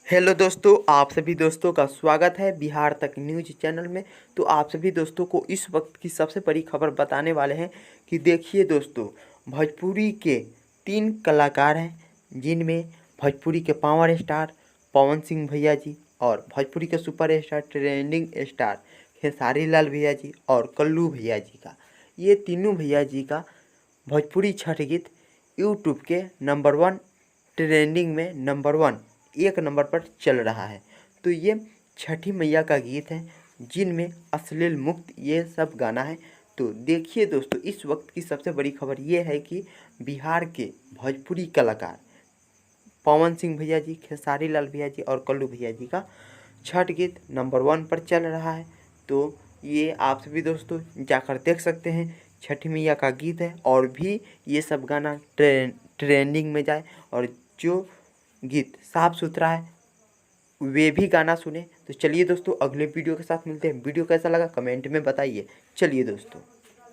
Hello दोस्तों, आप सभी दोस्तों का स्वागत है बिहार तक न्यूज चैनल में। तो आप सभी दोस्तों को इस वक्त की सबसे बड़ी खबर बताने वाले हैं कि देखिए दोस्तों, भोजपुरी के 3 कलाकार हैं जिनमें भोजपुरी के पावर स्टार पवन सिंह भैया जी और भोजपुरी के super star trending star Khesari Lal भैया जी और कल्लू भैया जी का, ये तीनों भैया जी का भोजपुरी छठ गीत यूट्यूब के नंबर 1 ट्रेंडिंग में नंबर 1 एक नंबर पर चल रहा है। तो ये छठी मैया का गीत है जिनमें अश्लील मुक्त ये सब गाना है। तो देखिए दोस्तों, इस वक्त की सबसे बड़ी खबर ये है कि बिहार के भोजपुरी कलाकार पवन सिंह भैया जी, खेसारी लाल भैया जी और कल्लू भैया जी का छठ गीत नंबर 1 पर चल रहा है। तो ये आप सभी दोस्तों जाकर देख सकते हैं, छठी मैया का गीत है और भी ये सब गाना ट्रेंडिंग में जाए और जो गीत साफ सुथरा है वे भी गाना सुने। तो चलिए दोस्तों, अगले वीडियो के साथ मिलते हैं। वीडियो कैसा लगा कमेंट में बताइए। चलिए दोस्तों।